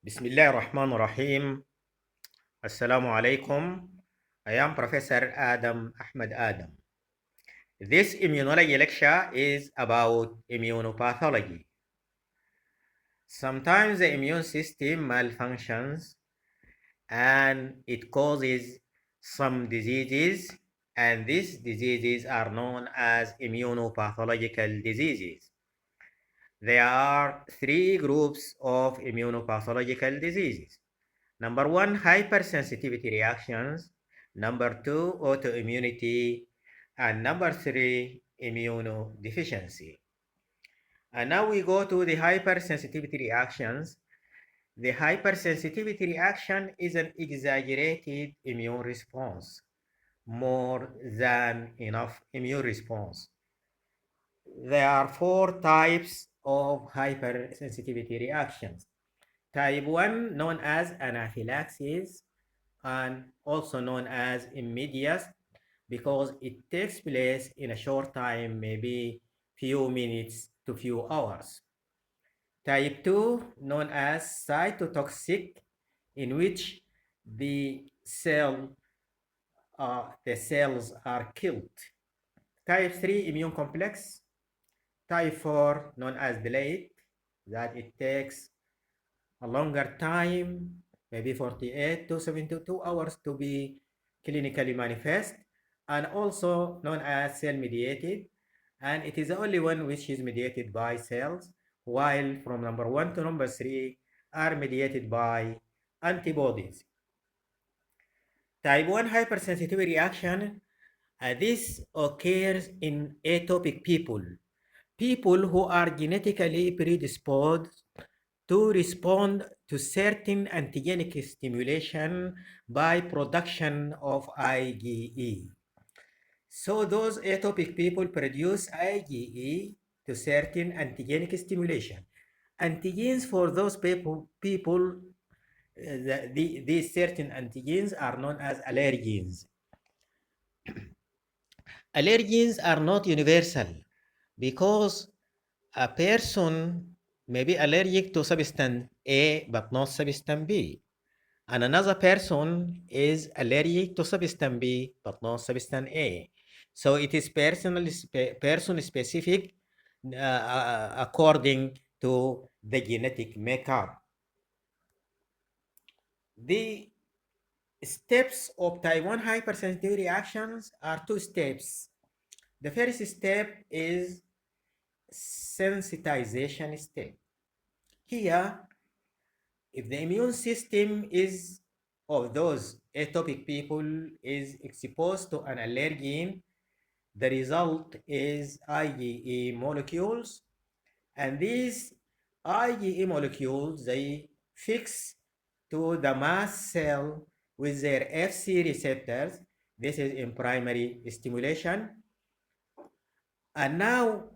Bismillah ar-Rahman ar-Rahim. Assalamu alaikum. I am Professor Adam Ahmed Adam. This immunology lecture is about immunopathology. Sometimes the immune system malfunctions and it causes some diseases, and these diseases are known as immunopathological diseases. There are three groups of immunopathological diseases. Number one, hypersensitivity reactions. Number two, autoimmunity. And number three, immunodeficiency. And now we go to the hypersensitivity reactions. The hypersensitivity reaction is an exaggerated immune response, more than enough immune response. There are four types of hypersensitivity reactions. Type 1, known as anaphylaxis, and also known as immediate because it takes place in a short time, maybe few minutes to few hours. Type 2, known as cytotoxic, in which the cells are killed. Type 3, immune complex. Type 4, known as delayed, that it takes a longer time, maybe 48 to 72 hours to be clinically manifest, and also known as cell-mediated, and it is the only one which is mediated by cells, while from number 1 to number 3 are mediated by antibodies. Type 1 hypersensitivity reaction, this occurs in atopic people who are genetically predisposed to respond to certain antigenic stimulation by production of IgE. So those atopic people produce IgE to certain antigenic stimulation. Antigens for those people these certain antigens are known as allergens. Allergens are not universal because a person may be allergic to substance A but not substance B. And another person is allergic to substance B but not substance A. So it is person specific according to the genetic makeup. The steps of type 1 hypersensitivity reactions are two steps. The first step is sensitization step. Here, if the immune system is of those atopic people is exposed to an allergen, the result is IgE molecules, and these IgE molecules they fix to the mast cell with their Fc receptors. This is in primary stimulation, and now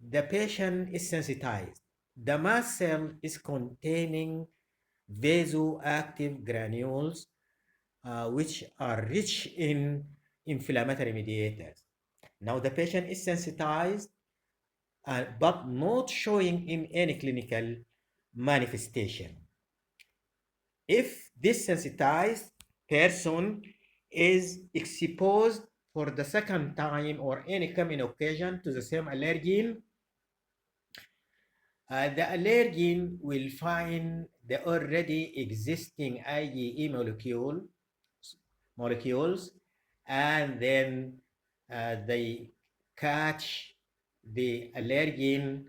the patient is sensitized. The mast cell is containing vasoactive granules, which are rich in inflammatory mediators. Now the patient is sensitized, but not showing in any clinical manifestation. If this sensitized person is exposed for the second time or any coming occasion to the same allergen, the allergen will find the already existing IgE molecules, and then they catch the allergen,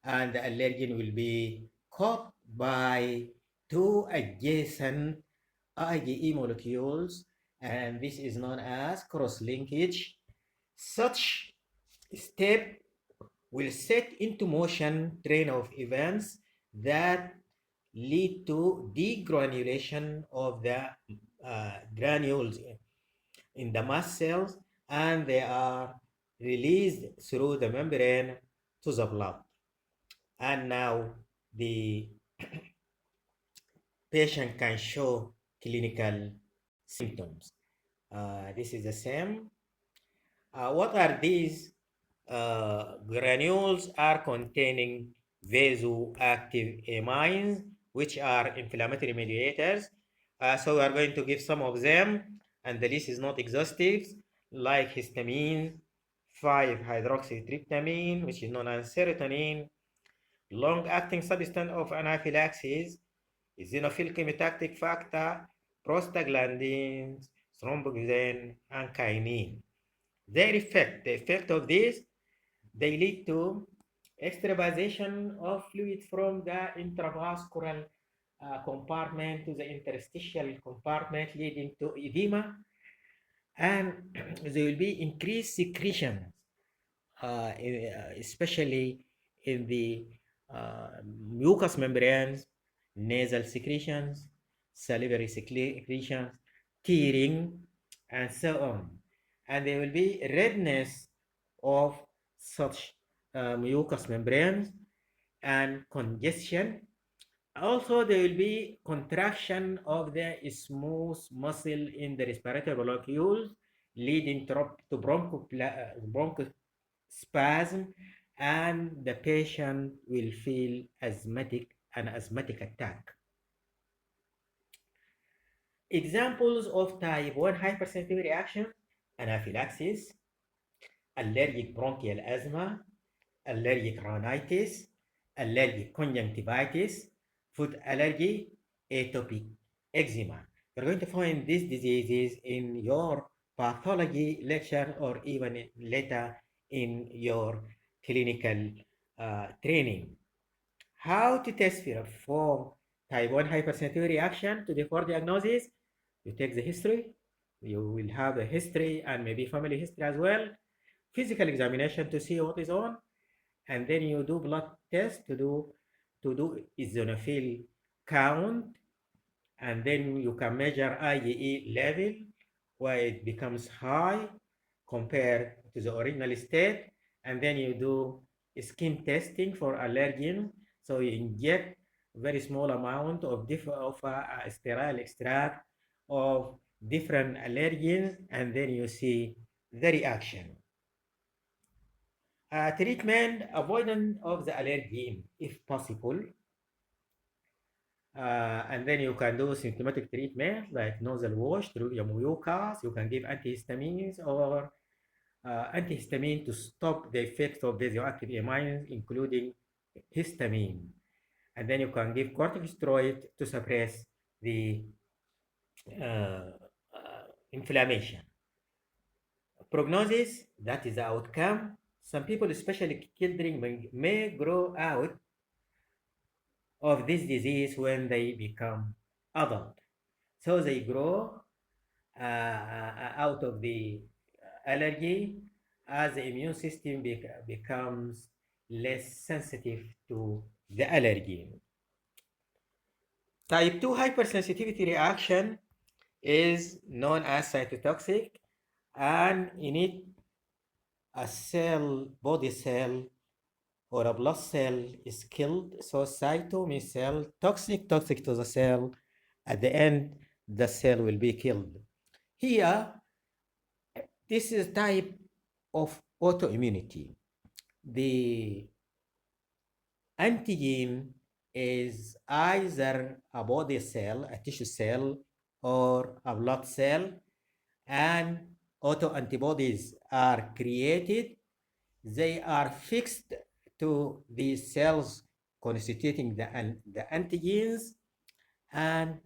and the allergen will be caught by two adjacent IgE molecules, and this is known as cross-linkage. Such step will set into motion train of events that lead to degranulation of the granules in the mast cells, and they are released through the membrane to the blood. And now the patient can show clinical symptoms. This is the same. What are these? Granules are containing vasoactive amines, which are inflammatory mediators. So we are going to give some of them, and the list is not exhaustive, like histamine, 5-hydroxytryptamine, which is known as serotonin, long-acting substance of anaphylaxis, eosinophil chemotactic factor, prostaglandins, thromboxane, and kinin. The effect of this, they lead to extravasation of fluid from the intravascular compartment to the interstitial compartment, leading to edema, and there will be increased secretions, especially in the mucous membranes, nasal secretions, salivary secretions, tearing, and so on. And there will be redness of such mucous membranes and congestion. Also, there will be contraction of the smooth muscle in the respiratory bronchioles, leading to bronchospasm, and the patient will feel an asthmatic attack. Examples of type 1 hypersensitivity reaction: anaphylaxis, allergic bronchial asthma, allergic rhinitis, allergic conjunctivitis, food allergy, atopic eczema. You're going to find these diseases in your pathology lecture or even later in your clinical training. How to test for type 1 hypersensitivity reaction to the for diagnosis? You take the history, you will have a history and maybe family history as well, physical examination to see what is on, and then you do blood test to do eosinophil count, and then you can measure IgE level where it becomes high compared to the original state, and then you do skin testing for allergen. So you inject very small amount of sterile extract of different allergens, and then you see the reaction. Treatment: avoidance of the allergen if possible. And then you can do symptomatic treatment like nasal wash through your mucus. You can give antihistamines or antihistamine to stop the effect of radioactive amines, including histamine. And then you can give corticosteroid to suppress the uh, inflammation. Prognosis, that is the outcome. Some people, especially children, may grow out of this disease when they become adult. So they grow out of the allergy as the immune system becomes less sensitive to the allergy. Type 2 hypersensitivity reaction is known as cytotoxic, and in it a body cell or a blood cell is killed. So cyto means cell, toxic to the cell. At the end, the cell will be killed. Here, this is type of autoimmunity. The antigen is either a body cell, a tissue cell, or a blood cell, and autoantibodies are created. They are fixed to these cells constituting the antigens, and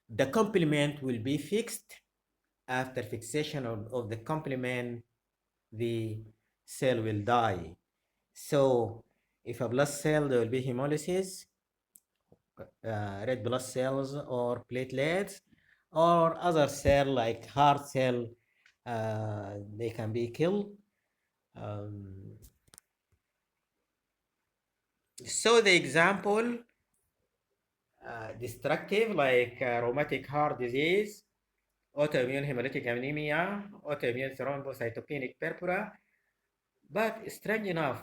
the complement will be fixed. After fixation of the complement, the cell will die. So if a blood cell, there will be hemolysis, red blood cells or platelets, or other cell like heart cell, they can be killed. So the example, destructive like rheumatic heart disease, autoimmune hemolytic anemia, autoimmune thrombocytopenic purpura. But strange enough,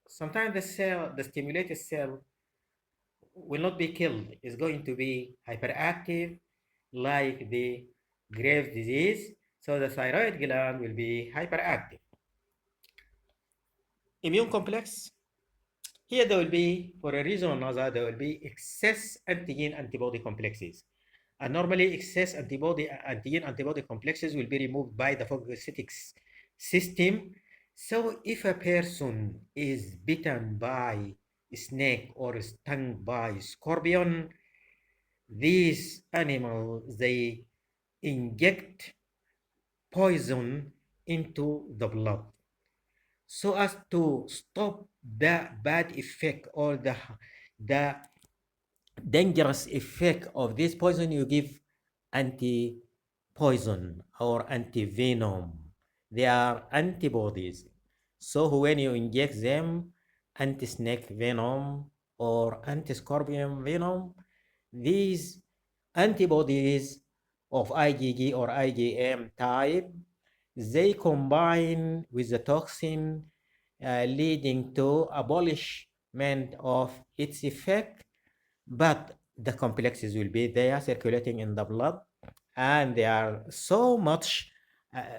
sometimes the stimulated cell will not be killed. It's going to be hyperactive like the Graves' disease. So the thyroid gland will be hyperactive. Immune complex. Here there will be, for a reason or another, there will be excess antigen antibody complexes. And normally excess antigen antibody complexes will be removed by the phagocytics system. So if a person is bitten by a snake or stung by scorpion, these animals they inject poison into the blood so as to stop the bad effect or the dangerous effect of this poison. You give anti poison or anti venom. They are antibodies. So when you inject them anti snake venom or anti scorpion venom, these antibodies of IgG or IgM type, they combine with the toxin, leading to abolishment of its effect, but the complexes will be there circulating in the blood, and they are so much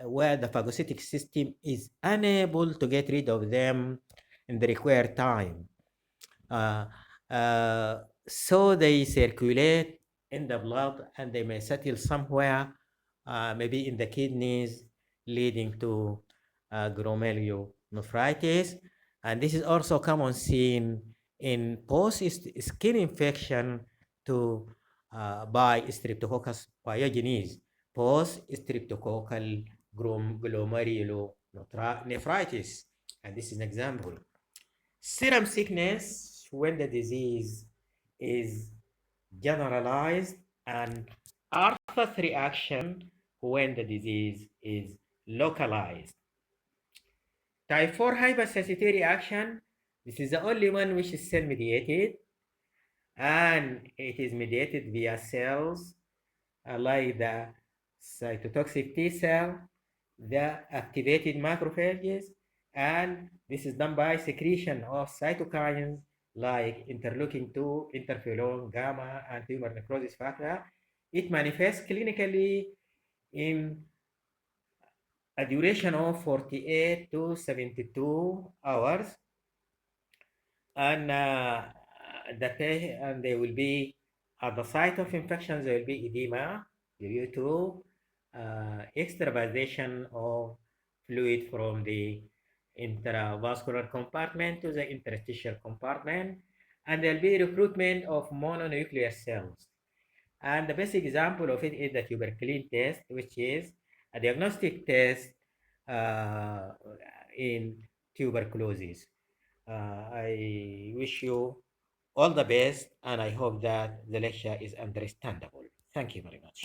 where the phagocytic system is unable to get rid of them in the required time. Uh, so they circulate in the blood and they may settle somewhere, maybe in the kidneys, leading to glomerulonephritis. And this is also common seen in post-skin infection to by Streptococcus pyogenes, post-streptococcal glomerulonephritis. And this is an example. Serum sickness when the disease is generalized, and Arthur's reaction when the disease is localized. Type 4 hypersensitivity reaction, this is the only one which is cell mediated, and it is mediated via cells like the cytotoxic T cell, the activated macrophages, and this is done by secretion of cytokines like interleukin 2, interferon, gamma, and tumor necrosis factor. It manifests clinically in a duration of 48 to 72 hours, and and they will be at the site of infection. There will be edema due to extravasation of fluid from the intravascular compartment to the interstitial compartment, and there will be recruitment of mononuclear cells. And the best example of it is the tuberculin test, which is a diagnostic test uh, in tuberculosis. I wish you all the best, and I hope that the lecture is understandable. Thank you very much.